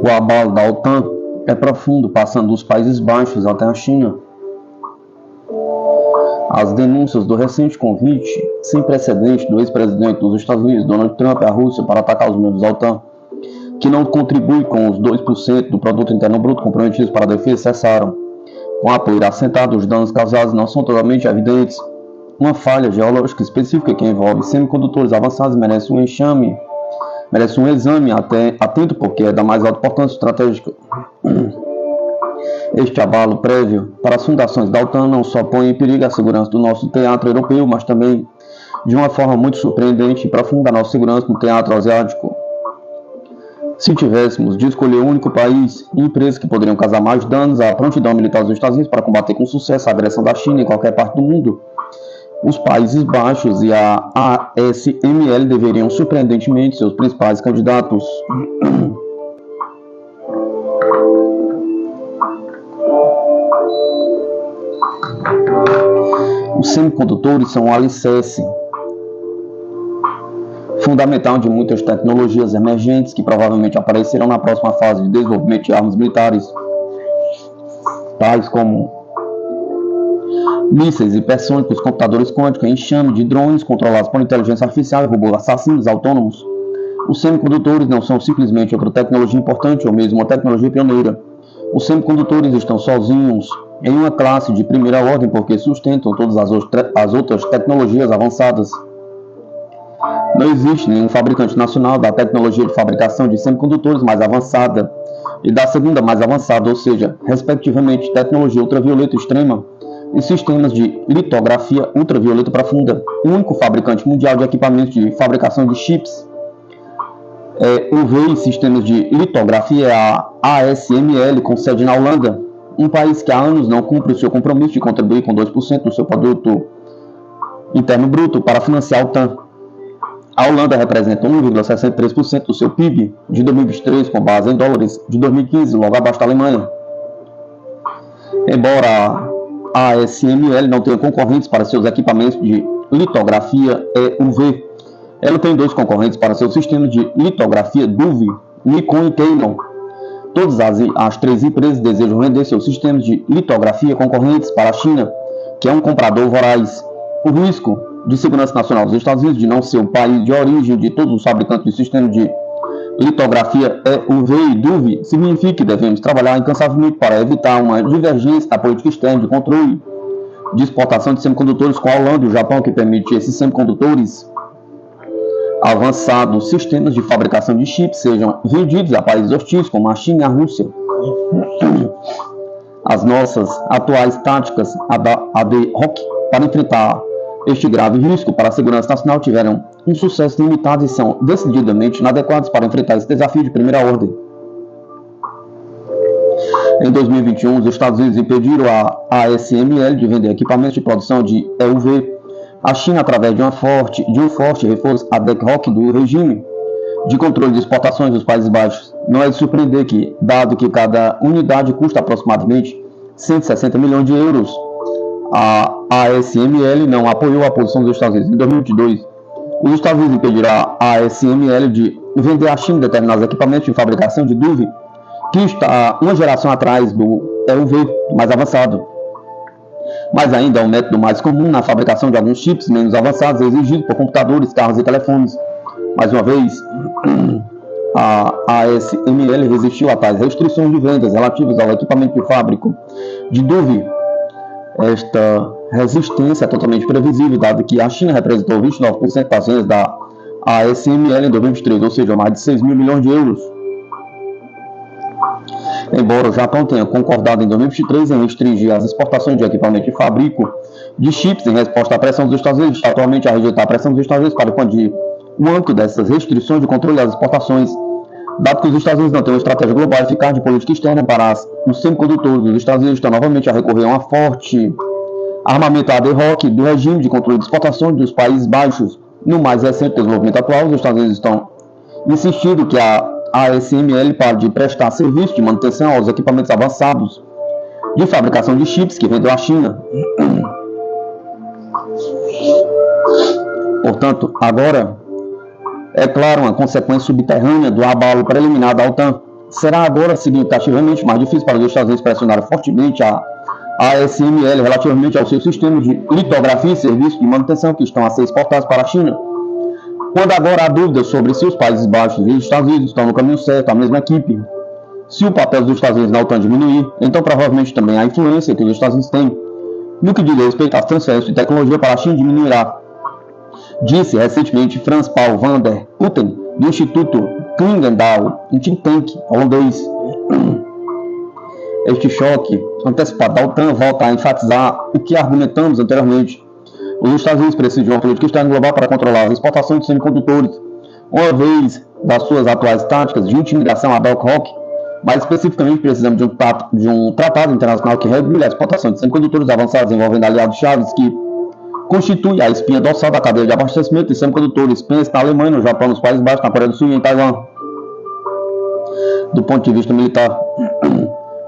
O abalo da OTAN é profundo, passando dos Países Baixos até a China. As denúncias do recente convite sem precedente do ex-presidente dos Estados Unidos, Donald Trump, à Rússia para atacar os membros da OTAN, que não contribui com os 2% do produto interno bruto comprometidos para a defesa, cessaram. Com apoio assentado, os danos causados não são totalmente evidentes. Uma falha geológica específica que envolve semicondutores avançados merece um exame atento, porque é da mais alta importância estratégica. Este abalo prévio para as fundações da OTAN não só põe em perigo a segurança do nosso teatro europeu, mas também, de uma forma muito surpreendente, aprofunda a nossa segurança no teatro asiático. Se tivéssemos de escolher o único país e empresas que poderiam causar mais danos à prontidão militar dos Estados Unidos para combater com sucesso a agressão da China em qualquer parte do mundo, os Países Baixos e a ASML deveriam surpreendentemente ser os principais candidatos. Os semicondutores são um alicerce fundamental de muitas tecnologias emergentes que provavelmente aparecerão na próxima fase de desenvolvimento de armas militares, tais como mísseis hipersônicos, computadores quânticos, enxame de drones controlados por inteligência artificial e robôs assassinos autônomos. Os semicondutores não são simplesmente outra tecnologia importante ou mesmo uma tecnologia pioneira. Os semicondutores estão sozinhos em uma classe de primeira ordem porque sustentam todas as outras tecnologias avançadas. Não existe nenhum fabricante nacional da tecnologia de fabricação de semicondutores mais avançada e da segunda mais avançada, ou seja, respectivamente, tecnologia ultravioleta extrema e sistemas de litografia ultravioleta profunda. O único fabricante mundial de equipamentos de fabricação de chips UV e sistemas de litografia é a ASML, com sede na Holanda, um país que há anos não cumpre o seu compromisso de contribuir com 2% do seu produto interno bruto para financiar a OTAN. A Holanda representa 1,63% do seu PIB de 2023, com base em dólares, de 2015, logo abaixo da Alemanha. Embora a ASML não tenha concorrentes para seus equipamentos de litografia UV, ela tem dois concorrentes para seus sistemas de litografia DUV, Nikon e Canon. Todas as três empresas desejam vender seus sistemas de litografia concorrentes para a China, que é um comprador voraz. O risco de segurança nacional dos Estados Unidos de não ser o país de origem de todos os fabricantes de sistemas de litografia UV e DUV significa que devemos trabalhar incansavelmente para evitar uma divergência da política externa de controle de exportação de semicondutores com a Holanda e o Japão, que permite esses semicondutores avançados sistemas de fabricação de chips sejam vendidos a países hostis como a China e a Rússia. As nossas atuais táticas ad hoc para enfrentar este grave risco para a segurança nacional tiveram um sucesso limitado e são decididamente inadequadas para enfrentar esse desafio de primeira ordem. Em 2021, os Estados Unidos impediram a ASML de vender equipamentos de produção de EUV à China através de um forte reforço ad hoc do regime de controle de exportações dos Países Baixos. Não é de surpreender que, dado que cada unidade custa aproximadamente 160 milhões de euros, a ASML não apoiou a posição dos Estados Unidos. Em 2022, os Estados Unidos impediram a ASML de vender à China determinados equipamentos de fabricação de DUV, que está uma geração atrás do EUV mais avançado. mas ainda é um método mais comum na fabricação de alguns chips menos avançados exigidos por computadores, carros e telefones. Mais uma vez, a ASML resistiu a tais restrições de vendas relativas ao equipamento de fábrica de Duvy. Esta resistência é totalmente previsível, dado que a China representou 29% das vendas da ASML em 2023, ou seja, mais de 6 mil milhões de euros. Embora o Japão tenha concordado em 2023 em restringir as exportações de equipamento de fábrica de chips em resposta à pressão dos Estados Unidos, está atualmente a rejeitar a pressão dos Estados Unidos para expandir o âmbito dessas restrições de controle das exportações, dado que os Estados Unidos não têm uma estratégia global eficaz de política externa para os semicondutores. Os Estados Unidos estão novamente a recorrer a uma forte armamento ad hoc do regime de controle de exportações dos Países Baixos. No mais recente desenvolvimento atual, os Estados Unidos estão insistindo que a ASML pare de prestar serviço de manutenção aos equipamentos avançados de fabricação de chips que vendeu à China. Portanto, agora, é claro, uma consequência subterrânea do abalo preliminar da OTAN. Será agora significativamente mais difícil para os Estados Unidos pressionar fortemente a ASML relativamente ao seu sistema de litografia e serviços de manutenção que estão a ser exportados para a China. Quando agora há dúvidas sobre se os Países Baixos e os Estados Unidos estão no caminho certo, a mesma equipe, se o papel dos Estados Unidos na OTAN diminuir, então provavelmente também a influência que os Estados Unidos têm no que diz respeito às transferências de tecnologia para a China diminuirá, disse recentemente Franz Paul van der Putten, do Instituto Klingendahl, um think tank holandês. Este choque antecipado da OTAN volta a enfatizar o que argumentamos anteriormente. Os Estados Unidos precisam de uma política externa global para controlar as exportações de semicondutores, uma vez das suas atuais táticas de intimidação ad hoc. Mais especificamente, precisamos de um tratado internacional que regule a exportação de semicondutores avançados envolvendo aliados chaves que constitui a espinha dorsal da cadeia de abastecimento de semicondutores. Pense na Alemanha, no Japão, nos Países Baixos, na Coreia do Sul e em Taiwan. Do ponto de vista militar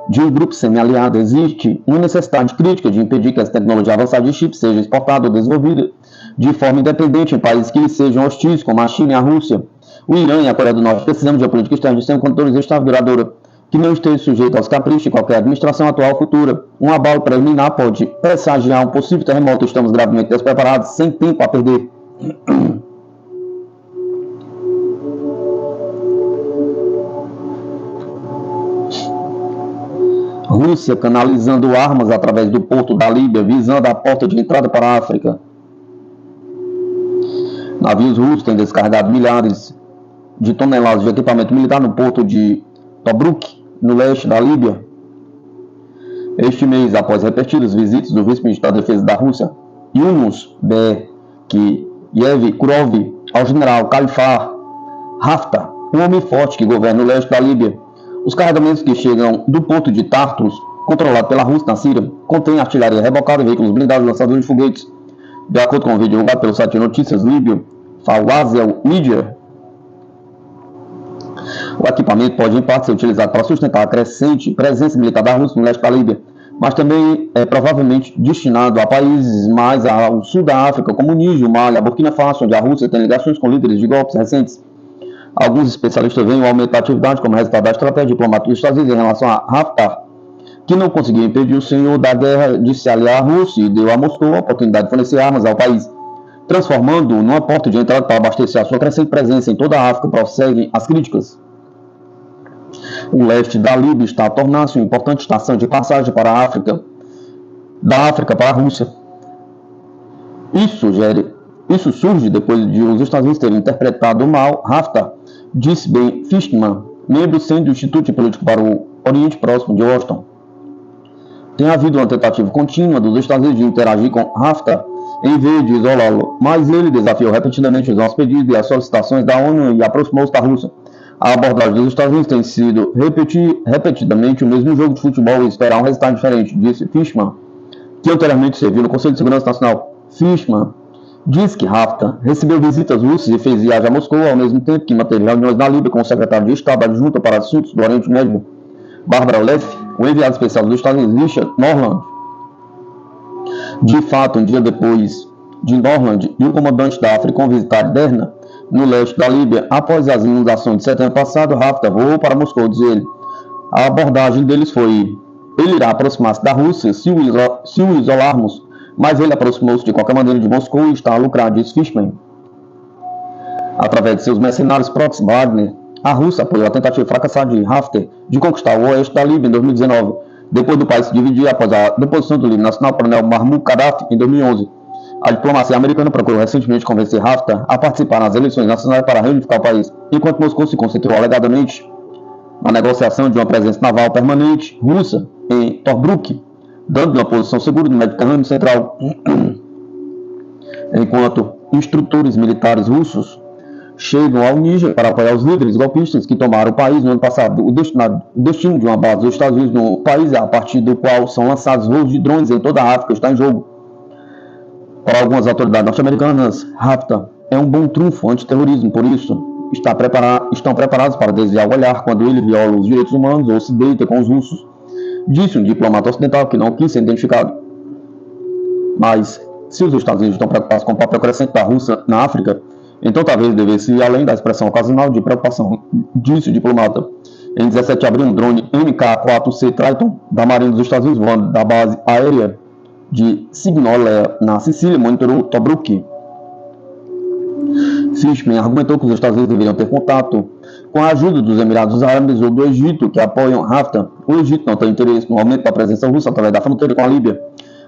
de um grupo semi-aliado, existe uma necessidade crítica de impedir que essa tecnologia avançada de chips seja exportada ou desenvolvida de forma independente em países que lhes sejam hostis, como a China e a Rússia, o Irã e a Coreia do Norte. Precisamos de uma política externa de semicondutores estável e duradoura, que não esteja sujeita aos caprichos de qualquer administração atual ou futura. Um abalo preliminar pode pressagiar um possível terremoto. Estamos gravemente despreparados, sem tempo a perder. Rússia canalizando armas através do porto da Líbia, visando a porta de entrada para a África. Navios russos têm descarregado milhares de toneladas de equipamento militar no porto de Tobruk, no leste da Líbia. Este mês, após repetidas visitas do vice-ministro da Defesa da Rússia, Yunus Bekirov, ao general Khalifa Haftar, um homem forte que governa o leste da Líbia, os carregamentos que chegam do porto de Tartus, controlado pela Rússia na Síria, contêm artilharia rebocada, veículos blindados, lançadores de foguetes. De acordo com o vídeo divulgado pelo site de notícias líbio Fawazl Media, o equipamento pode em parte ser utilizado para sustentar a crescente presença militar da Rússia no leste da Líbia, mas também é provavelmente destinado a países mais ao sul da África, como o Níger, o Mali, a Burkina Faso, onde a Rússia tem ligações com líderes de golpes recentes. Alguns especialistas veem o aumento da atividade como resultado da estratégia diplomática dos Estados Unidos em relação a Haftar, que não conseguiu impedir o senhor da guerra de se aliar à Rússia e deu a Moscou a oportunidade de fornecer armas ao país, transformando-o numa porta de entrada para abastecer a sua crescente presença em toda a África. Prosseguem as críticas. O leste da Líbia está a tornar-se uma importante estação de passagem para a África, da África para a Rússia. Isso surge depois de os Estados Unidos terem interpretado mal Haftar, disse Ben Fishman, membro sênior do Instituto de Política para o Oriente Próximo de Washington. Tem havido uma tentativa contínua dos Estados Unidos de interagir com Haftar em vez de isolá-lo, mas ele desafiou repetidamente os nossos pedidos e as solicitações da ONU e aproximou-se da Rússia. A abordagem dos Estados Unidos tem sido repetidamente o mesmo jogo de futebol e esperar um resultado diferente, disse Fishman, que anteriormente serviu no Conselho de Segurança Nacional. Fishman diz que Haftar recebeu visitas russas e fez viagem a Moscou ao mesmo tempo que manteve reuniões na Líbia com o secretário de Estado adjunto para assuntos do Oriente Médio, Barbara Leff, o enviado especial dos Estados Unidos, Richard Norland. De fato, um dia depois de Norland e o comandante da África visitar Derna, no leste da Líbia, após as inundações de setembro passado, Haftar voou para Moscou, diz ele. A abordagem deles foi ele irá aproximar-se da Rússia se o isolarmos, mas ele aproximou-se de qualquer maneira de Moscou e está a lucrar, diz Fishman. Através de seus mercenários próprios, Wagner, a Rússia apoiou a tentativa fracassada de Haftar de conquistar o oeste da Líbia em 2019, depois do país se dividir após a deposição do líder nacional coronel Mahmoud Gaddafi em 2011. A diplomacia americana procurou recentemente convencer Haftar a participar nas eleições nacionais para reunificar o país, enquanto Moscou se concentrou alegadamente na negociação de uma presença naval permanente russa em Tobruk, dando uma posição segura no Mediterrâneo Central. Enquanto instrutores militares russos chegam ao Níger para apoiar os líderes golpistas que tomaram o país no ano passado. O destino de uma base dos Estados Unidos no país, a partir do qual são lançados voos de drones em toda a África, está em jogo. Para algumas autoridades norte-americanas, Haftar é um bom trunfo antiterrorismo, por isso estão preparados para desviar o olhar quando ele viola os direitos humanos ou se deita com os russos, disse um diplomata ocidental que não quis ser identificado. Mas, se os Estados Unidos estão preocupados com o papel crescente da Rússia na África, então talvez devesse ir além da expressão ocasional de preocupação, disse o diplomata. Em 17 de abril, um drone MK-4C Triton da Marinha dos Estados Unidos, voando da base aérea de Signolia, na Sicília, monitorou Tobruk. Fishman argumentou que os Estados Unidos deveriam ter contato com a ajuda dos Emirados Árabes ou do Egito, que apoiam Haftar. O Egito não tem interesse no aumento da presença russa através da fronteira com a Líbia.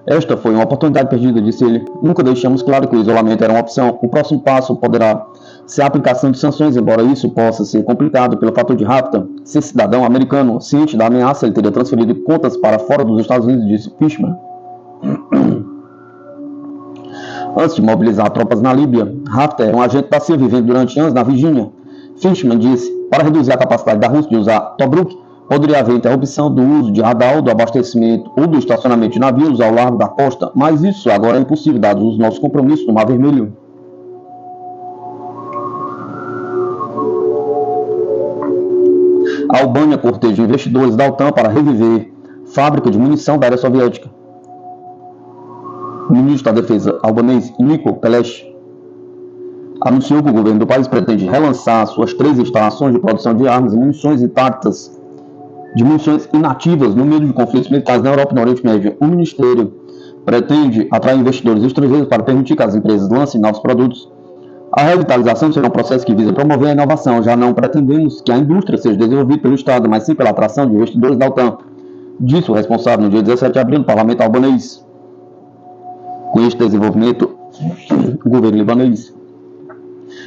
Esta foi uma oportunidade perdida, disse ele. Nunca deixamos claro que o isolamento era uma opção. O próximo passo poderá ser a aplicação de sanções, embora isso possa ser complicado pelo fator de Haftar ser cidadão americano. Ciente da ameaça, ele teria transferido contas para fora dos Estados Unidos, disse Fishman. Antes de mobilizar tropas na Líbia, Haftar era um agente passivo vivendo durante anos na Virgínia. Fishman disse, para reduzir a capacidade da Rússia de usar Tobruk, poderia haver interrupção do uso de radar, do abastecimento ou do estacionamento de navios ao largo da costa, mas isso agora é impossível, dados os nossos compromissos no Mar Vermelho. A Albânia corteja investidores da OTAN para reviver fábrica de munição da área soviética. O ministro da Defesa albanês, Niko Pelesh, anunciou que o governo do país pretende relançar suas 3 instalações de produção de armas e munições intactas, de munições inativas no meio de conflitos militares na Europa e no Oriente Médio. O ministério pretende atrair investidores estrangeiros para permitir que as empresas lancem novos produtos. A revitalização será um processo que visa promover a inovação. Já não pretendemos que a indústria seja desenvolvida pelo Estado, mas sim pela atração de investidores da OTAN, disse o responsável no dia 17 de abril no parlamento albanês. Com este desenvolvimento, o governo libanês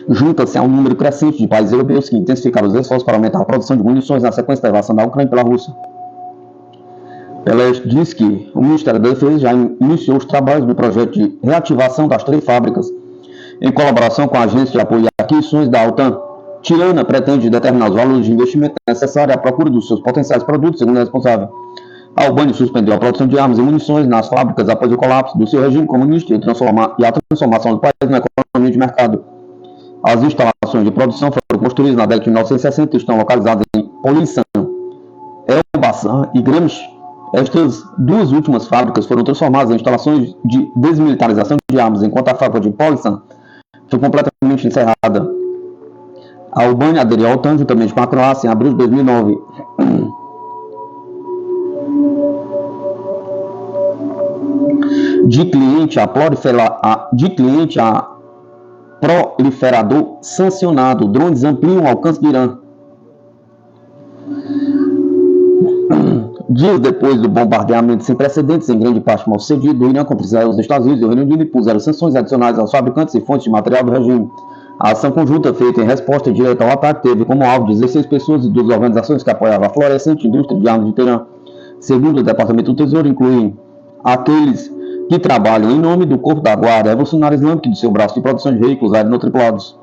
junta-se a um número crescente de países europeus que intensificaram os esforços para aumentar a produção de munições na sequência da invasão da Ucrânia pela Rússia. Pelesh diz que o Ministério da Defesa já iniciou os trabalhos no projeto de reativação das 3 fábricas, em colaboração com a Agência de Apoio e Aquisições da OTAN. Tirana pretende determinar os valores de investimento necessários à procura dos seus potenciais produtos, segundo o responsável. A Albânia suspendeu a produção de armas e munições nas fábricas após o colapso do seu regime comunista e a transformação do país na economia de mercado. As instalações de produção foram construídas na década de 1960 e estão localizadas em Polissan, Elbasan e Gramsci. Estas 2 últimas fábricas foram transformadas em instalações de desmilitarização de armas, enquanto a fábrica de Polissan foi completamente encerrada. A Albânia aderiu ao OTAN juntamente com a Croácia em abril de 2009. De cliente a proliferador sancionado, drones ampliam o alcance do Irã. Dias depois do bombardeamento sem precedentes, em grande parte mal sucedido, do Irã contra Israel, os Estados Unidos e o Reino Unido impuseram sanções adicionais aos fabricantes e fontes de material do regime. A ação conjunta feita em resposta direta ao ataque teve como alvo 16 pessoas e 2 organizações que apoiavam a florescente indústria de armas de Teherã. Segundo o Departamento do Tesouro, incluem aqueles que trabalham em nome do Corpo da Guarda Revolucionária Islâmica e do seu braço de produção de veículos aerotripulados.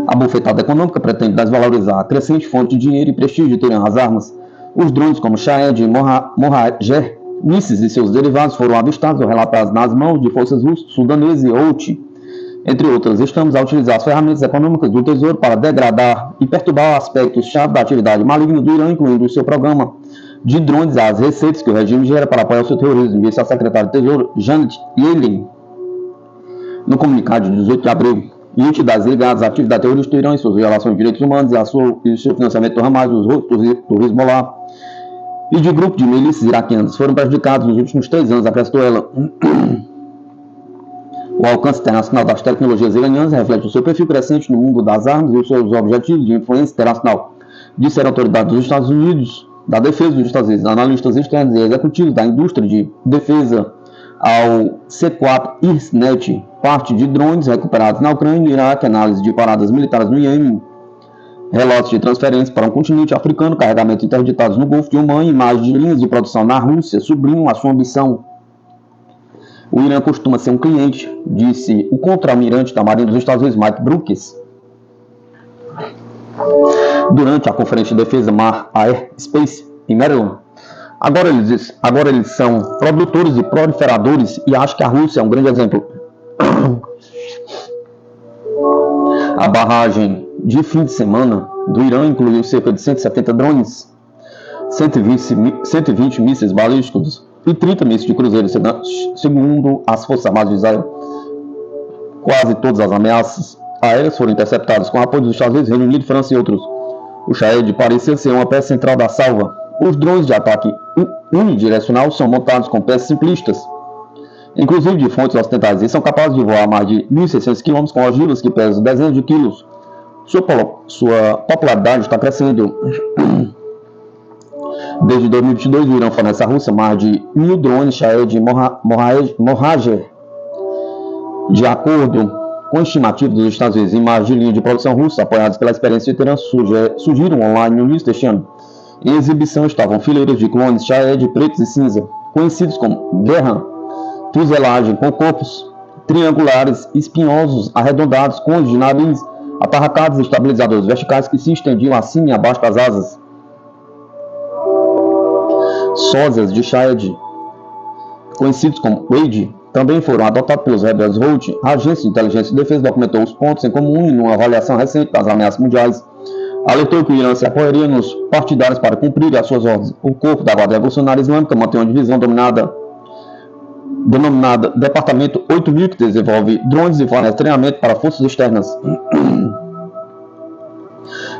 A bufetada econômica pretende desvalorizar a crescente fonte de dinheiro e prestígio de Teherã. As armas, os drones como Shahed e Mohajer, mísseis e seus derivados foram avistados ou relatados nas mãos de forças russas, sudanesas e Houthi, entre outras. Estamos a utilizar as ferramentas econômicas do Tesouro para degradar e perturbar aspectos-chave da atividade maligna do Irã, incluindo o seu programa de drones, as receitas que o regime gera para apoiar o seu terrorismo, disse a secretária de Tesouro, Janet Yellen, no comunicado de 18 de abril. e entidades ligadas à atividade terrorista do Irã e suas violações de direitos humanos e seu financiamento do Hamas, do Hezbollah e de grupo de milícias iraquianas foram prejudicados nos últimos 3 anos, acrescentou ela. O alcance internacional das tecnologias iranianas reflete o seu perfil crescente no mundo das armas e os seus objetivos de influência internacional, disseram autoridades dos Estados Unidos, da defesa dos Estados Unidos, analistas externos e executivos da indústria de defesa ao C4 IRSNet, parte de drones recuperados na Ucrânia e no Iraque, análise de paradas militares no Iêmen, relatos de transferências para um continente africano, carregamentos interditados no Golfo de Omã, imagens de linhas de produção na Rússia sublinham a sua ambição. O Irã costuma ser um cliente, disse o contra-almirante da Marinha dos Estados Unidos, Mike Brooks, durante a conferência de defesa Mar Air Space em Maryland. Agora eles são produtores e proliferadores e acho que a Rússia é um grande exemplo. A barragem de fim de semana do Irã incluiu cerca de 170 drones, 120 mísseis balísticos e 30 mísseis de cruzeiro, segundo as Forças Armadas de Israel. Quase todas as ameaças aéreas foram interceptadas com o apoio dos Estados Unidos, Reino Unido, França e outros. O Shahed parecia ser uma peça central da salva. Os drones de ataque unidirecional são montados com peças simplistas, inclusive de fontes ocidentais, e são capazes de voar a mais de 1.600 km com ogivas que pesam dezenas de quilos. Sua popularidade está crescendo. Desde 2022, o Irã fornece à Rússia mais de 1.000 drones Shahed Mohajer. De acordo com estimativas dos Estados Unidos, imagens de linha de produção russa, apoiadas pela experiência do Irã, surgiram online no início deste ano. Em exibição estavam fileiras de clones Shahed pretos e cinza, conhecidos como Gerran, fuselagem com corpos triangulares espinhosos arredondados, condes de nariz, atarracados e estabilizadores verticais que se estendiam acima e abaixo das asas. Sósias de Shahed, conhecidos como Wade, também foram adotados pelos rebeldes Houthi. A Agência de Inteligência e Defesa documentou os pontos em comum em uma avaliação recente das ameaças mundiais. Alertou que o Irã se apoiaria nos partidários para cumprir as suas ordens. O corpo da Guarda Revolucionária Islâmica mantém uma divisão denominada Departamento 8000, que desenvolve drones e fornece treinamento para forças externas.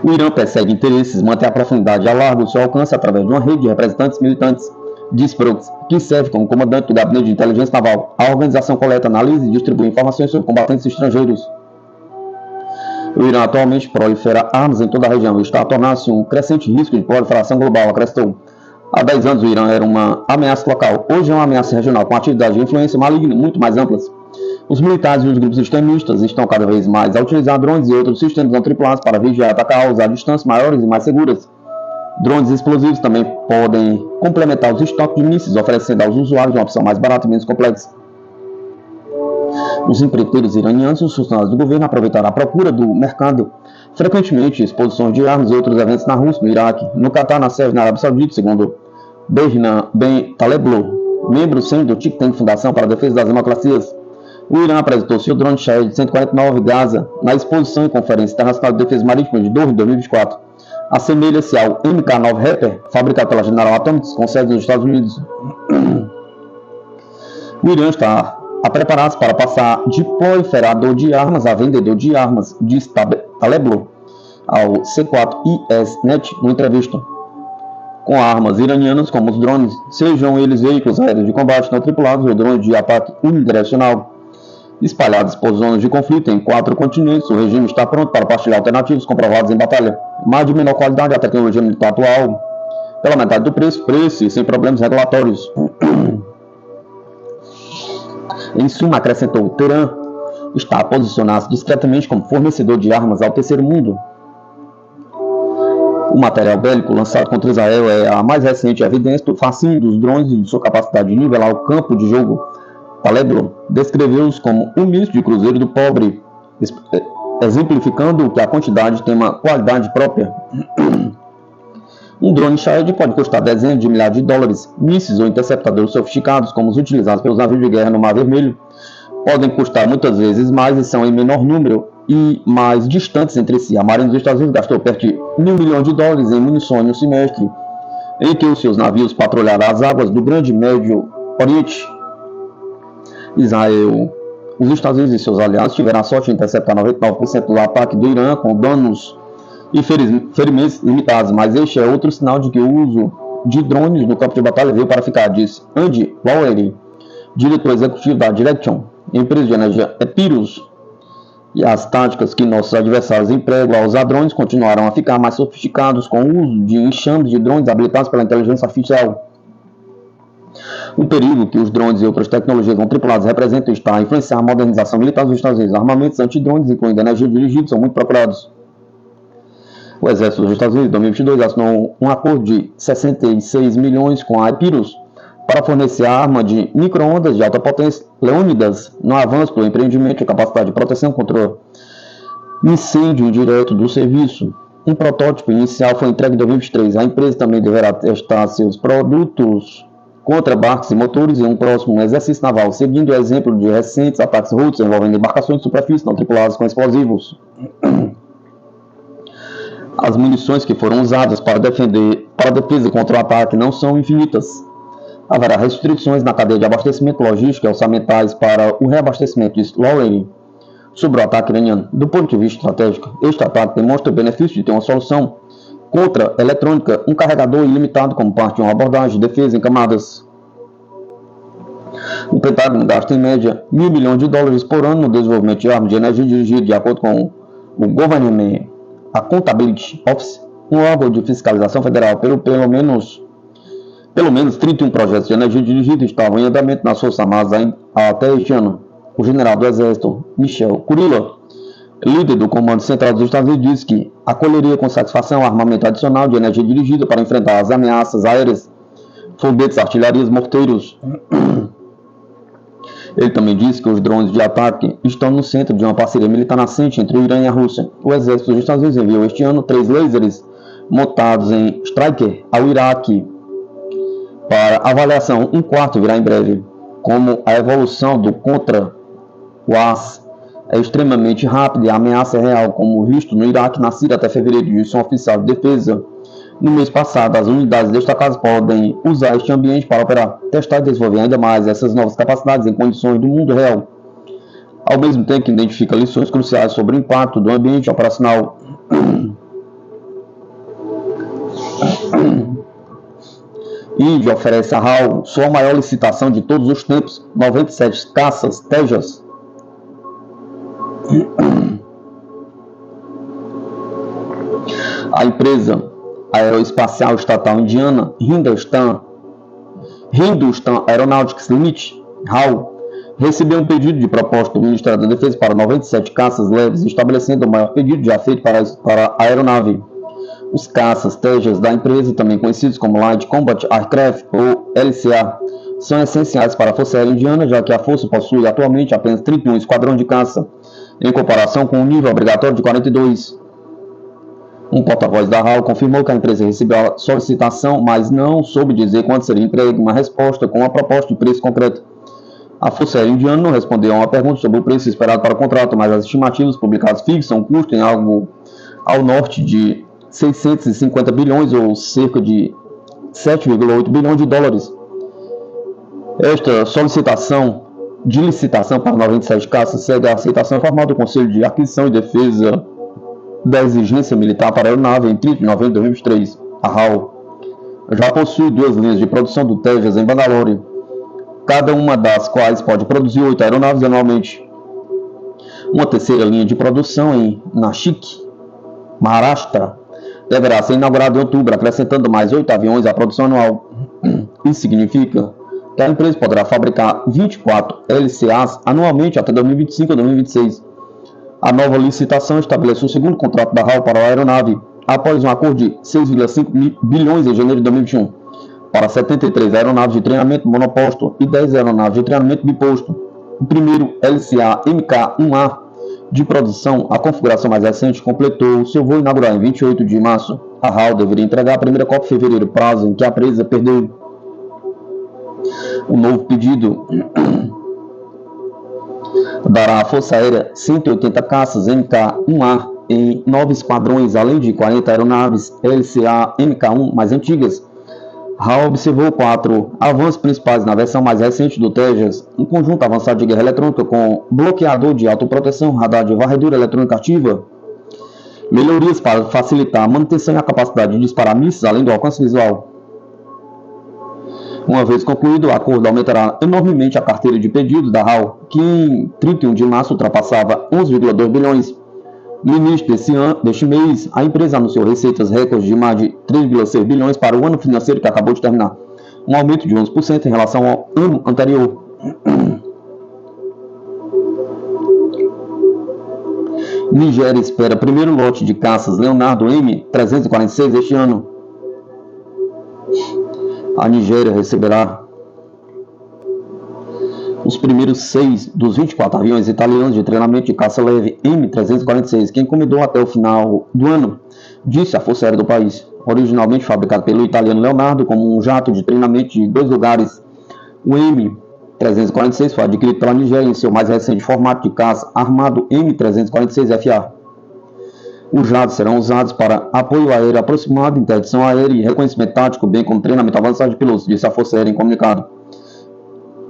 O Irã persegue interesses, mantém a profundidade e a largo seu alcance através de uma rede de representantes militantes, diz Brooks, que serve como comandante do Gabinete de Inteligência Naval. A organização coleta, analisa e distribui informações sobre combatentes estrangeiros. O Irã atualmente prolifera armas em toda a região e está a tornar-se um crescente risco de proliferação global, acrescentou. Há 10 anos o Irã era uma ameaça local, hoje é uma ameaça regional, com atividades de influência maligna muito mais amplas. Os militares e os grupos extremistas estão cada vez mais a utilizar drones e outros sistemas não tripulados para vigiar e atacar alvos a distâncias maiores e mais seguras. Drones explosivos também podem complementar os estoques de mísseis, oferecendo aos usuários uma opção mais barata e menos complexa. Os empreiteiros iranianos e os funcionários do governo aproveitaram a procura do mercado, frequentemente exposições de armas e outros eventos na Rússia, no Iraque, no Catar, na Sérvia e na Arábia Saudita, segundo Berhnan Ben Taleblo, membro sênior do think tank Fundação para a Defesa das Democracias. O Irã apresentou seu drone Shahed 149 Gaza na exposição e conferência internacional de defesa marítima de Doha em 2024. Assemelha-se ao MK9 Reaper, fabricado pela General Atomics, com sede nos Estados Unidos. O Irã está a preparar-se para passar de proliferador de armas a vendedor de armas, diz Taleblo ao C4 IRSNet numa entrevista. Com armas iranianas como os drones, sejam eles veículos aéreos de combate não tripulados ou drones de ataque unidirecional, espalhados por zonas de conflito em 4 continentes, o regime está pronto para partilhar alternativas comprovadas em batalha, mas de menor qualidade a tecnologia militar atual, pela metade do preço e sem problemas regulatórios. Em suma, acrescentou, Teherã está a posicionar-se discretamente como fornecedor de armas ao terceiro mundo. O material bélico lançado contra Israel é a mais recente evidência do fascínio dos drones e de sua capacidade de nivelar o campo de jogo. Taleblo descreveu-os como um misto de cruzeiro do pobre, exemplificando que a quantidade tem uma qualidade própria. Um drone Shahed pode custar dezenas de milhares de dólares. Mísseis ou interceptadores sofisticados, como os utilizados pelos navios de guerra no Mar Vermelho, podem custar muitas vezes mais e são em menor número e mais distantes entre si. A Marinha dos Estados Unidos gastou perto de $1.000 milhões em munições no semestre em que os seus navios patrulharam as águas do Grande Médio Oriente. Israel os Estados Unidos e seus aliados tiveram a sorte de interceptar 99% do ataque do Irã com danos e ferimentos limitados, mas este é outro sinal de que o uso de drones no campo de batalha veio para ficar, disse Andy Lowery, diretor executivo da Direction, empresa de energia Epirus. E as táticas que nossos adversários empregam ao usar drones continuarão a ficar mais sofisticados com o uso de enxames de drones habilitados pela inteligência artificial. O perigo que os drones e outras tecnologias não tripuladas representam está a influenciar a modernização militar dos Estados Unidos. Armamentos antidrones, incluindo energia dirigida, são muito procurados. O Exército dos Estados Unidos, em 2022, assinou um acordo de 66 milhões com a Epirus para fornecer a arma de micro-ondas de alta potência Leônidas no avanço do empreendimento e capacidade de proteção contra incêndio indireto do serviço. Um protótipo inicial foi entregue em 2023. A empresa também deverá testar seus produtos contra barcos e motores em um próximo exercício naval, seguindo o exemplo de recentes ataques russos envolvendo embarcações de superfície não tripuladas com explosivos. As munições que foram usadas para a defesa contra o ataque não são infinitas. Haverá restrições na cadeia de abastecimento, logística e orçamentais para o reabastecimento, disse Lowery sobre o ataque iraniano. Do ponto de vista estratégico, este ataque demonstra o benefício de ter uma solução contra-eletrônica, um carregador ilimitado como parte de uma abordagem de defesa em camadas. O Pentágono gasta em média $1.000 milhões por ano no desenvolvimento de armas de energia dirigida, de acordo com o Government Accountability Office, um órgão de fiscalização federal. Pelo menos 31 projetos de energia dirigida estavam em andamento nas Forças Armadas até este ano. O general do Exército, Michel Kurilla, líder do Comando Central dos Estados Unidos, disse que acolheria com satisfação armamento adicional de energia dirigida para enfrentar as ameaças aéreas, foguetes, artilharias, morteiros. Ele também disse que os drones de ataque estão no centro de uma parceria militar nascente entre o Irã e a Rússia. O Exército dos Estados Unidos enviou este ano 3 lasers montados em Stryker ao Iraque para avaliação. Um quarto virá em breve. Como a evolução do contra-UAS é extremamente rápida e a ameaça é real, como visto no Iraque, na Síria até fevereiro, disse um oficial de defesa. No mês passado, as unidades destacadas podem usar este ambiente para operar, testar e desenvolver ainda mais essas novas capacidades em condições do mundo real, ao mesmo tempo que identifica lições cruciais sobre o impacto do ambiente operacional. Índia oferece a HAL sua maior licitação de todos os tempos, 97 caças Tejas. A empresa aeroespacial estatal indiana Hindustan Aeronautics Limited, HAL, recebeu um pedido de proposta do Ministério da Defesa para 97 caças leves, estabelecendo o maior pedido já feito para a aeronave. Os caças Tejas da empresa, também conhecidos como Light Combat Aircraft ou LCA, são essenciais para a Força Aérea Indiana, já que a Força possui atualmente apenas 31 esquadrões de caça, em comparação com o nível obrigatório de 42. Um porta-voz da HAL confirmou que a empresa recebeu a solicitação, mas não soube dizer quando seria entregue uma resposta com uma proposta de preço concreto. A Força Aérea Indiana não respondeu a uma pergunta sobre o preço esperado para o contrato, mas as estimativas publicadas fixam o custo em algo ao norte de 650 bilhões ou cerca de 7,8 bilhões de dólares. Esta solicitação de licitação para 97 caças segue a aceitação formal do Conselho de Aquisição e Defesa da Exigência Militar para a aeronave em 30 de novembro de 2023. A HAL já possui 2 linhas de produção do Tejas em Bangalore, cada uma das quais pode produzir 8 aeronaves anualmente. Uma terceira linha de produção em Nashik, Maharashtra, deverá ser inaugurada em outubro, acrescentando mais 8 aviões à produção anual. Isso significa que a empresa poderá fabricar 24 LCAs anualmente até 2025 ou 2026. A nova licitação estabelece o segundo contrato da HAL para a aeronave, após um acordo de 6,5 bilhões em janeiro de 2021, para 73 aeronaves de treinamento monoposto e 10 aeronaves de treinamento biposto. O primeiro LCA MK-1A de produção, a configuração mais recente, completou seu voo inaugural em 28 de março. A HAL deveria entregar a primeira cópia em fevereiro, prazo em que a empresa perdeu. O novo pedido dará à Força Aérea 180 caças MK-1A em 9 esquadrões, além de 40 aeronaves LCA MK-1 mais antigas. HAL observou 4 avanços principais na versão mais recente do Tejas: um conjunto avançado de guerra eletrônica com bloqueador de autoproteção, radar de varredura eletrônica ativa, melhorias para facilitar a manutenção e a capacidade de disparar mísseis além do alcance visual. Uma vez concluído, o acordo aumentará enormemente a carteira de pedidos da HAL, que em 31 de março ultrapassava 11,2 bilhões. No início deste mês, a empresa anunciou receitas recordes de mais de 3,6 bilhões para o ano financeiro que acabou de terminar, um aumento de 11% em relação ao ano anterior. Nigéria espera primeiro lote de caças Leonardo M346 este ano. A Nigéria receberá os primeiros 6 dos 24 aviões italianos de treinamento de caça leve M346, que encomendou até o final do ano, disse a Força Aérea do país. Originalmente fabricado pelo italiano Leonardo como um jato de treinamento de 2 lugares, o M346 foi adquirido pela Nigéria em seu mais recente formato de caça armado M346FA. Os jatos serão usados para apoio aéreo aproximado, interdição aérea e reconhecimento tático, bem como treinamento avançado de pilotos, disse a Força Aérea em comunicado.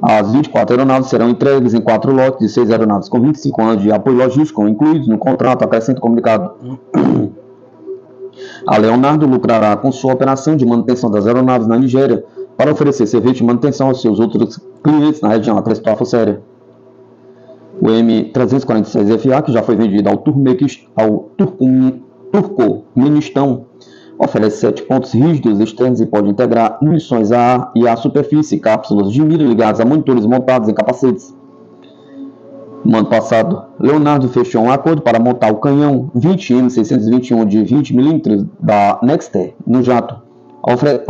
As 24 aeronaves serão entregues em 4 lotes de 6 aeronaves com 25 anos de apoio logístico incluídos no contrato, acrescenta o comunicado. A Leonardo lucrará com sua operação de manutenção das aeronaves na Nigéria para oferecer serviço de manutenção aos seus outros clientes na região, acrescentou a Força Aérea. O M346FA, que já foi vendido ao Turcomenistão, oferece 7 pontos rígidos externos e pode integrar munições a ar e à superfície, cápsulas de mira ligadas a monitores montados em capacetes. No ano passado, Leonardo fechou um acordo para montar o canhão 20M621 de 20 mm da Nexter no jato,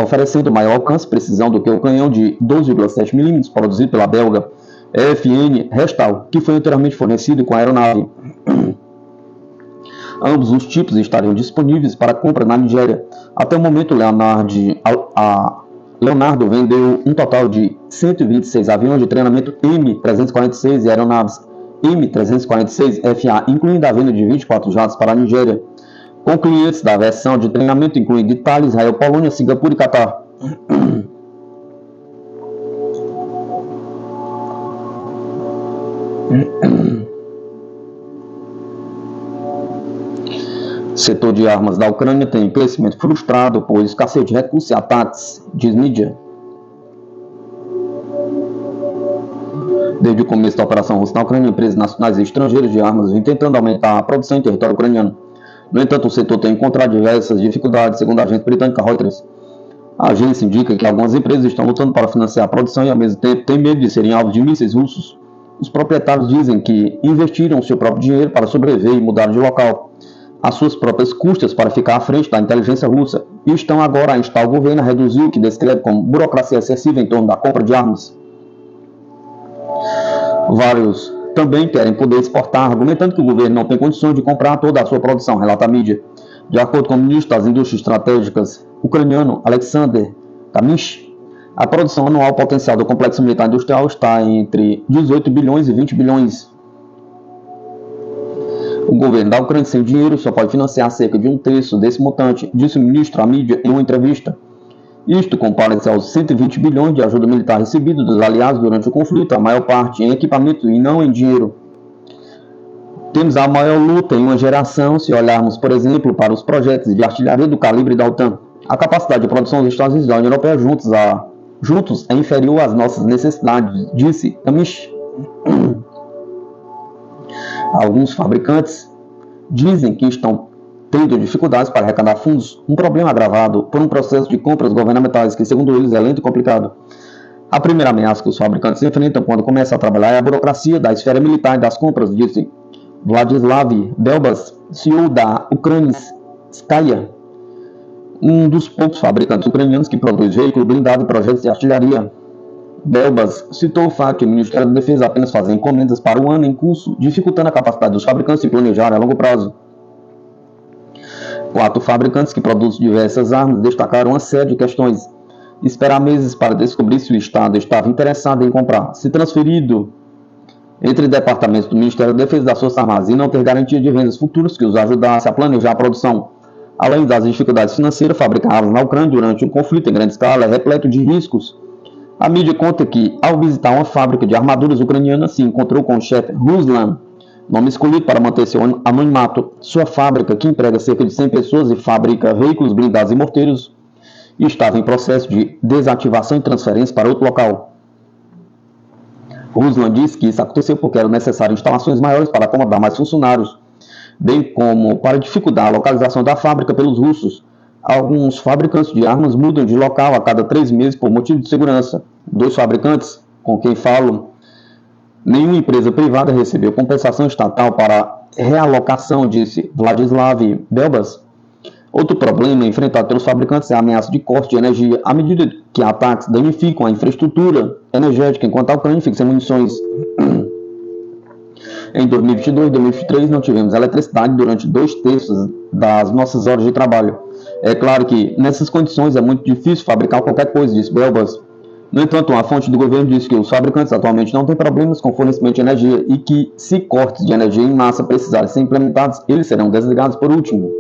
oferecendo maior alcance e precisão do que o canhão de 12,7 mm produzido pela belga FN Restal, que foi anteriormente fornecido com a aeronave. Ambos os tipos estariam disponíveis para compra na Nigéria. Até o momento, Leonardo vendeu um total de 126 aviões de treinamento M346 e aeronaves M346FA, incluindo a venda de 24 jatos para a Nigéria, com clientes da versão de treinamento incluindo Itália, Israel, Polônia, Singapura e Catar. Setor de armas da Ucrânia tem crescimento frustrado por escassez de recursos e ataques, diz mídia. Desde o começo da operação russa na Ucrânia, empresas nacionais e estrangeiras de armas vêm tentando aumentar a produção em território ucraniano. No entanto, o setor tem encontrado diversas dificuldades, segundo a agência britânica Reuters. A agência indica que algumas empresas estão lutando para financiar a produção e, ao mesmo tempo, têm medo de serem alvos de mísseis russos. Os proprietários dizem que investiram seu próprio dinheiro para sobreviver e mudar de local, às suas próprias custas para ficar à frente da inteligência russa, e estão agora a instar o governo a reduzir o que descreve como burocracia excessiva em torno da compra de armas. Vários também querem poder exportar, argumentando que o governo não tem condições de comprar toda a sua produção, relata a mídia. De acordo com o ministro das Indústrias Estratégicas ucraniano Alexander Kamysh, a produção anual potencial do complexo militar industrial está entre 18 bilhões e 20 bilhões. O governo da Ucrânia sem dinheiro só pode financiar cerca de 1/3 desse montante, disse o ministro à mídia em uma entrevista. Isto compara-se aos 120 bilhões de ajuda militar recebida dos aliados durante o conflito, a maior parte em equipamento e não em dinheiro. Temos a maior luta em uma geração se olharmos, por exemplo, para os projetos de artilharia do calibre da OTAN. A capacidade de produção dos Estados Unidos e da União Europeia juntos é inferior às nossas necessidades, disse Kamysh. Alguns fabricantes dizem que estão tendo dificuldades para arrecadar fundos, um problema agravado por um processo de compras governamentais que, segundo eles, é lento e complicado. A primeira ameaça que os fabricantes enfrentam quando começam a trabalhar é a burocracia da esfera militar e das compras, disse Vladislav Belbas, CEO da Ukrainskaya, um dos poucos fabricantes ucranianos que produz veículos blindados e projetos de artilharia. Belbas citou o fato que o Ministério da Defesa apenas faz encomendas para o ano em curso, dificultando a capacidade dos fabricantes de planejar a longo prazo. 4 fabricantes que produzem diversas armas destacaram uma série de questões. Esperar meses para descobrir se o Estado estava interessado em comprar, se transferido entre departamentos do Ministério da Defesa e das Forças Armadas e não ter garantia de vendas futuras que os ajudasse a planejar a produção. Além das dificuldades financeiras, fabricadas na Ucrânia durante um conflito em grande escala é repleto de riscos. A mídia conta que, ao visitar uma fábrica de armaduras ucraniana, se encontrou com o chefe Ruslan, nome escolhido para manter seu anonimato. Sua fábrica, que emprega cerca de 100 pessoas e fabrica veículos blindados e morteiros, estava em processo de desativação e transferência para outro local. Ruslan disse que isso aconteceu porque eram necessárias instalações maiores para acomodar mais funcionários, bem como para dificultar a localização da fábrica pelos russos. Alguns fabricantes de armas mudam de local a cada 3 meses por motivo de segurança. 2 fabricantes com quem falo, nenhuma empresa privada recebeu compensação estatal para realocação, disse Vladislav Belbas. Outro problema enfrentado pelos fabricantes é a ameaça de corte de energia à medida que ataques danificam a infraestrutura energética, enquanto a Ucrânia fica sem munições. Em 2022 e 2023 não tivemos eletricidade durante 2/3 das nossas horas de trabalho. É claro que nessas condições é muito difícil fabricar qualquer coisa, disse Belbas. No entanto, uma fonte do governo disse que os fabricantes atualmente não têm problemas com fornecimento de energia e que, se cortes de energia em massa precisarem ser implementados, eles serão desligados por último.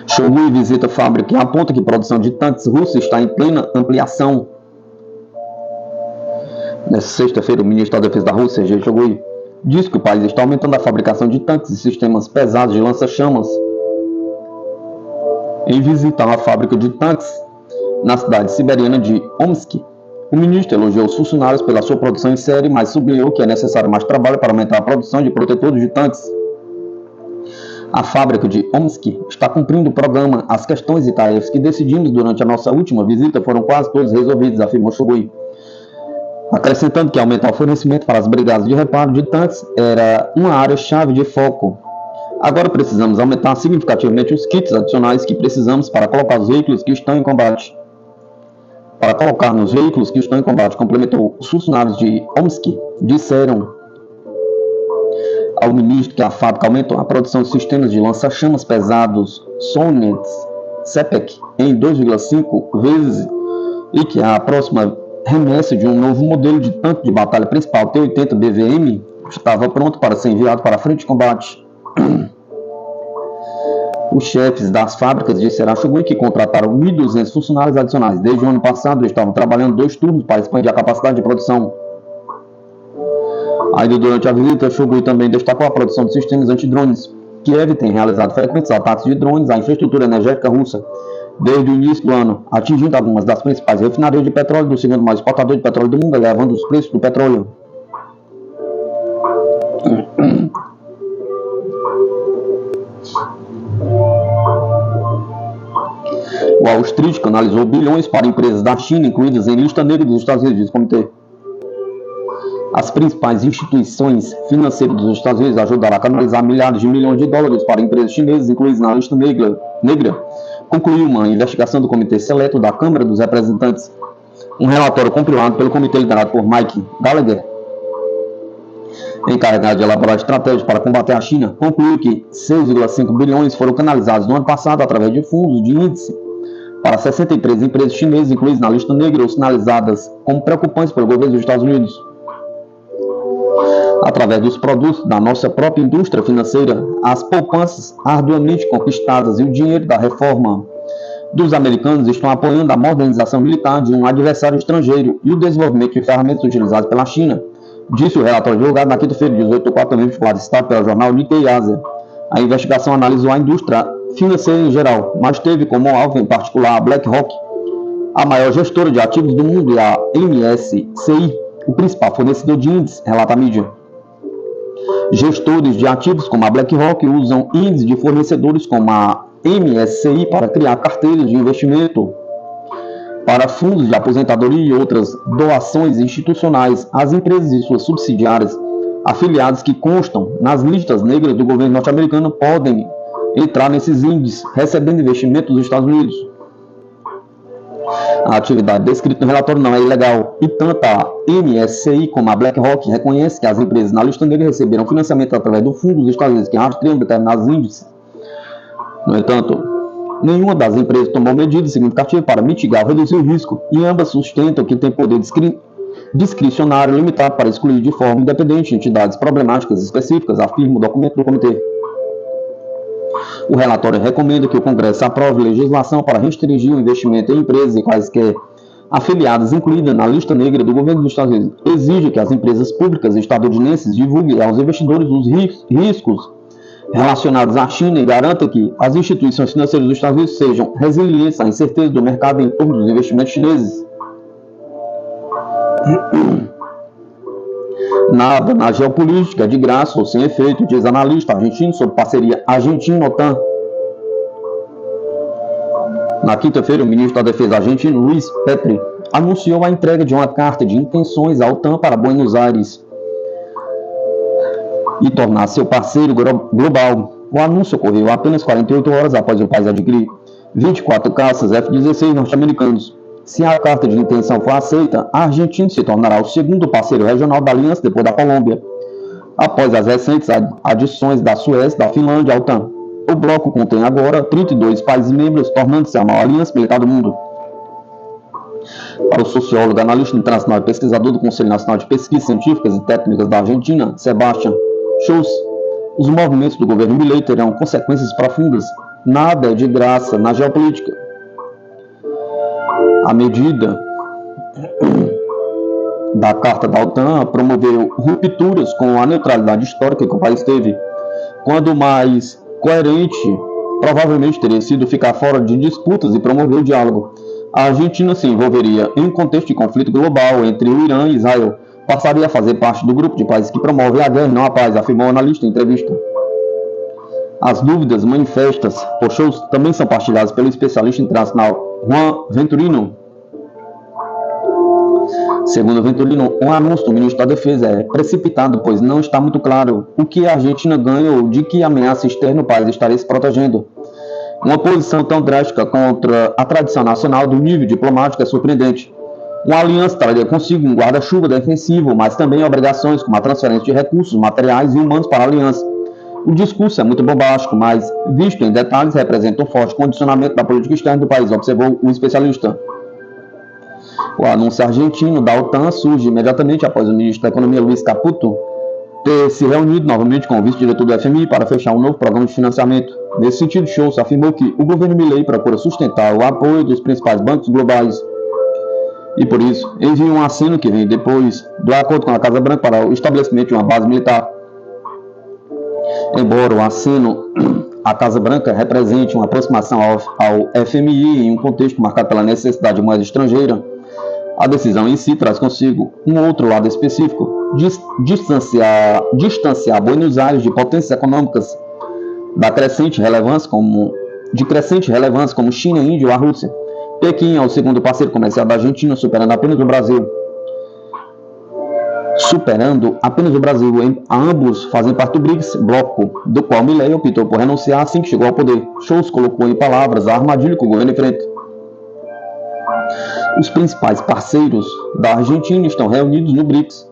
Shogui visita a fábrica e aponta que a produção de tanques russos está em plena ampliação. Nessa sexta-feira, o ministro da Defesa da Rússia, Sergei Shogui, diz que o país está aumentando a fabricação de tanques e sistemas pesados de lança-chamas. Em visita a uma fábrica de tanques na cidade siberiana de Omsk, o ministro elogiou os funcionários pela sua produção em série, mas sublinhou que é necessário mais trabalho para aumentar a produção de protetores de tanques. A fábrica de Omsk está cumprindo o programa. As questões e tarefas que decidimos durante a nossa última visita foram quase todas resolvidas, afirmou Shogui. Acrescentando que aumentar o fornecimento para as brigadas de reparo de tanques era uma área-chave de foco. Agora precisamos aumentar significativamente os kits adicionais que precisamos para colocar nos veículos que estão em combate. Complementou. Os funcionários de Omsk disseram ao ministro que a fábrica aumentou a produção de sistemas de lança-chamas pesados Sonets Sepek em 2,5 vezes e que a próxima remessa de um novo modelo de tanque de batalha principal T-80 BVM estava pronto para ser enviado para a frente de combate. Os chefes das fábricas disseram a Shogui que contrataram 1.200 funcionários adicionais. Desde o ano passado, eles estavam trabalhando 2 turnos para expandir a capacidade de produção. Ainda durante a visita, Shogui também destacou a produção de sistemas antidrones. Kiev tem realizado frequentes ataques de drones à infraestrutura energética russa desde o início do ano, atingindo algumas das principais refinarias de petróleo do segundo maior exportador de petróleo do mundo, elevando os preços do petróleo. O Wall Street canalizou bilhões para empresas da China, incluídas em lista negra dos Estados Unidos, diz o comitê. As principais instituições financeiras dos Estados Unidos ajudaram a canalizar milhares de milhões de dólares para empresas chinesas incluídas na lista negra, concluiu uma investigação do Comitê Seleto da Câmara dos Representantes. Um relatório compilado pelo comitê liderado por Mike Gallagher, encarregado de elaborar estratégias para combater a China, concluiu que 6,5 bilhões foram canalizados no ano passado através de fundos de índice para 63 empresas chinesas incluídas na lista negra ou sinalizadas como preocupantes pelo governo dos Estados Unidos. Através dos produtos da nossa própria indústria financeira, as poupanças arduamente conquistadas e o dinheiro da reforma dos americanos estão apoiando a modernização militar de um adversário estrangeiro e o desenvolvimento de ferramentas utilizadas pela China, disse o relatório divulgado na quinta-feira, 18 de 4 de 2024, citado pelo jornal Nikkei Asia. A investigação analisou a indústria financeira em geral, mas teve como alvo em particular a BlackRock, a maior gestora de ativos do mundo, e a MSCI, o principal fornecedor de índices, relata a mídia. Gestores de ativos como a BlackRock usam índices de fornecedores como a MSCI para criar carteiras de investimento para fundos de aposentadoria e outras doações institucionais. As empresas e suas subsidiárias afiliadas que constam nas listas negras do governo norte-americano podem entrar nesses índices, recebendo investimentos dos Estados Unidos. A atividade descrita no relatório não é ilegal, e tanto a MSCI como a BlackRock reconhecem que as empresas na lista negra receberam financiamento através do fundo dos Estados Unidos que rastreiam determinados índices. No entanto, nenhuma das empresas tomou medidas significativas para mitigar ou reduzir o risco, e ambas sustentam que têm poder discricionário limitado para excluir de forma independente entidades problemáticas específicas, afirma o documento do comitê. O relatório recomenda que o Congresso aprove legislação para restringir o investimento em empresas e quaisquer afiliadas incluídas na lista negra do governo dos Estados Unidos. Exige que as empresas públicas estadunidenses divulguem aos investidores os riscos relacionados à China e garanta que as instituições financeiras dos Estados Unidos sejam resilientes à incerteza do mercado em torno dos investimentos chineses. Nada na geopolítica de graça ou sem efeito, diz analista argentino sobre parceria Argentina-OTAN. Na quinta-feira, o ministro da Defesa argentino, Luiz Petri, anunciou a entrega de uma carta de intenções à OTAN para Buenos Aires e tornar seu parceiro global. O anúncio ocorreu apenas 48 horas após o país adquirir 24 caças F-16 norte-americanos. Se a carta de intenção for aceita, a Argentina se tornará o segundo parceiro regional da aliança depois da Colômbia, após as recentes adições da Suécia e da Finlândia à OTAN. O bloco contém agora 32 países membros, tornando-se a maior aliança militar do mundo. Para o sociólogo, analista internacional e pesquisador do Conselho Nacional de Pesquisas Científicas e Técnicas da Argentina, Sebastián Schulz, os movimentos do governo Milei terão consequências profundas. Nada é de graça na geopolítica. A medida da Carta da OTAN promoveu rupturas com a neutralidade histórica que o país teve, quando mais coerente provavelmente teria sido ficar fora de disputas e promover o diálogo. A Argentina se envolveria em um contexto de conflito global entre o Irã e Israel, passaria a fazer parte do grupo de países que promovem a guerra e não a paz, afirmou o analista em entrevista. As dúvidas manifestas por Schulz também são partilhadas pelo especialista internacional Juan Venturino. Segundo Venturino, o anúncio do ministro da Defesa é precipitado, pois não está muito claro o que a Argentina ganha ou de que ameaça externa o país estaria se protegendo. Uma posição tão drástica contra a tradição nacional do nível diplomático é surpreendente. Uma aliança traria consigo um guarda-chuva defensivo, mas também obrigações como a transferência de recursos materiais e humanos para a aliança. O discurso é muito bombástico, mas, visto em detalhes, representa um forte condicionamento da política externa do país, observou o especialista. O anúncio argentino da OTAN surge imediatamente após o ministro da Economia, Luiz Caputo, ter se reunido novamente com o vice-diretor do FMI para fechar um novo programa de financiamento. Nesse sentido, Schulz afirmou que o governo Milei procura sustentar o apoio dos principais bancos globais e, por isso, envia um aceno que vem depois do acordo com a Casa Branca para o estabelecimento de uma base militar. Embora o aceno à Casa Branca represente uma aproximação ao FMI em um contexto marcado pela necessidade de moeda estrangeira, a decisão em si traz consigo um outro lado específico, distanciar Buenos Aires de potências econômicas de crescente relevância como China, Índia ou a Rússia. Pequim é o segundo parceiro comercial da Argentina, superando apenas o Brasil. Ambos fazem parte do BRICS, bloco do qual Milei optou por renunciar assim que chegou ao poder. Schulz colocou em palavras a armadilha que o governo enfrenta. Os principais parceiros da Argentina estão reunidos no BRICS,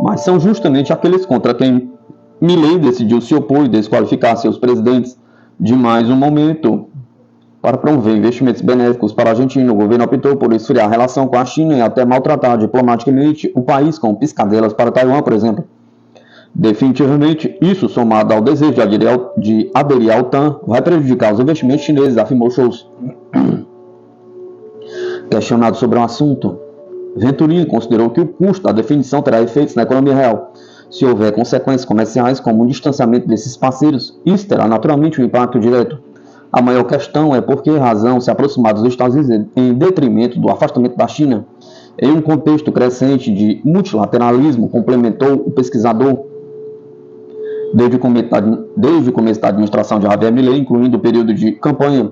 mas são justamente aqueles contra quem Milei decidiu se opor e desqualificar seus presidentes de mais um momento para promover investimentos benéficos para a Argentina. O governo optou por esfriar a relação com a China e até maltratar diplomaticamente o país com piscadelas para Taiwan, por exemplo. Definitivamente, isso somado ao desejo de aderir à OTAN vai prejudicar os investimentos chineses, afirmou Schulz. Questionado sobre o assunto, Venturino considerou que o custo da definição terá efeitos na economia real. Se houver consequências comerciais como o distanciamento desses parceiros, isso terá naturalmente um impacto direto. A maior questão é por que razão se aproximar dos Estados Unidos em detrimento do afastamento da China. Em um contexto crescente de multilateralismo, complementou o pesquisador. Desde o começo da administração de Javier Milei, incluindo o período de campanha,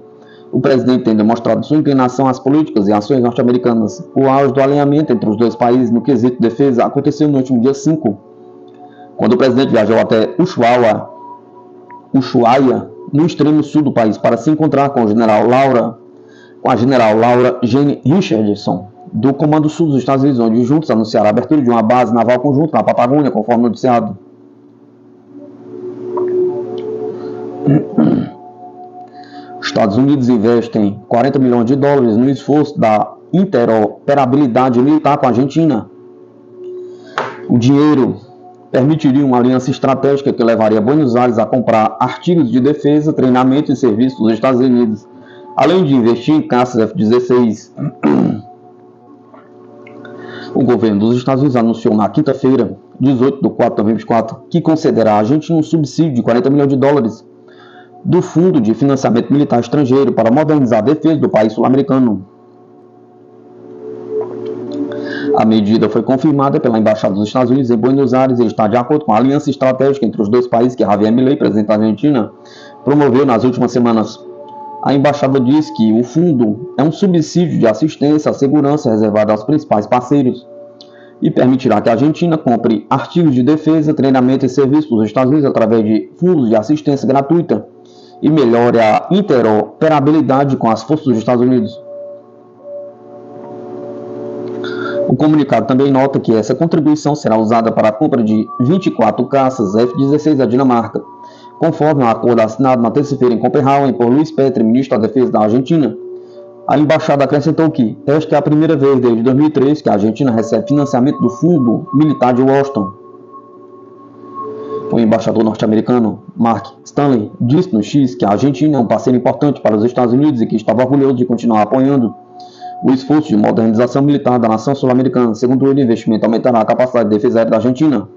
o presidente tem demonstrado sua inclinação às políticas e ações norte-americanas. O auge do alinhamento entre os dois países no quesito de defesa aconteceu no último dia 5, quando o presidente viajou até Ushuaia, no extremo sul do país, para se encontrar com a general Laura Jane Richardson, do Comando Sul dos Estados Unidos, onde juntos anunciaram a abertura de uma base naval conjunta na Patagônia, conforme noticiado. Os Estados Unidos investem $40 milhões no esforço da interoperabilidade militar com a Argentina. O dinheiro permitiria uma aliança estratégica que levaria Buenos Aires a comprar artigos de defesa, treinamento e serviços dos Estados Unidos, além de investir em caças F-16. O governo dos Estados Unidos anunciou na quinta-feira, 18 de 4 de 2024, que concederá à Argentina um subsídio de 40 milhões de dólares do Fundo de Financiamento Militar Estrangeiro para modernizar a defesa do país sul-americano. A medida foi confirmada pela Embaixada dos Estados Unidos em Buenos Aires e está de acordo com a aliança estratégica entre os dois países que Javier Milei, presidente da Argentina, promoveu nas últimas semanas. A embaixada diz que o fundo é um subsídio de assistência à segurança reservado aos principais parceiros e permitirá que a Argentina compre artigos de defesa, treinamento e serviços dos Estados Unidos através de fundos de assistência gratuita e melhore a interoperabilidade com as forças dos Estados Unidos. O comunicado também nota que essa contribuição será usada para a compra de 24 caças F-16 da Dinamarca, conforme o acordo assinado na terça-feira em Copenhague por Luiz Petri, ministro da Defesa da Argentina. A embaixada acrescentou que esta é a primeira vez desde 2003 que a Argentina recebe financiamento do Fundo Militar de Washington. O embaixador norte-americano Mark Stanley disse no X que a Argentina é um parceiro importante para os Estados Unidos e que estava orgulhoso de continuar apoiando o esforço de modernização militar da nação sul-americana. Segundo ele, o investimento aumentará a capacidade de defesa aérea da Argentina.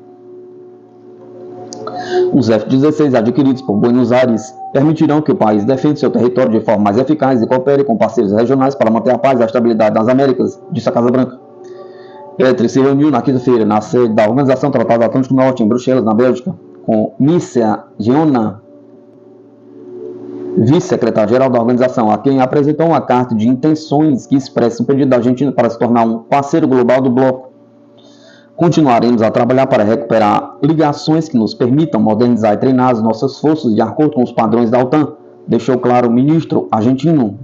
Os F-16 adquiridos por Buenos Aires permitirão que o país defenda seu território de forma mais eficaz e coopere com parceiros regionais para manter a paz e a estabilidade nas Américas, disse a Casa Branca. Petri se reuniu na quinta-feira na sede da Organização Tratado Atlântico Norte, em Bruxelas, na Bélgica, com Mircea Geona, vice-secretário-geral da organização, a quem apresentou uma carta de intenções que expressa o pedido da Argentina para se tornar um parceiro global do bloco. Continuaremos a trabalhar para recuperar ligações que nos permitam modernizar e treinar as nossas forças de acordo com os padrões da OTAN, deixou claro o ministro argentino.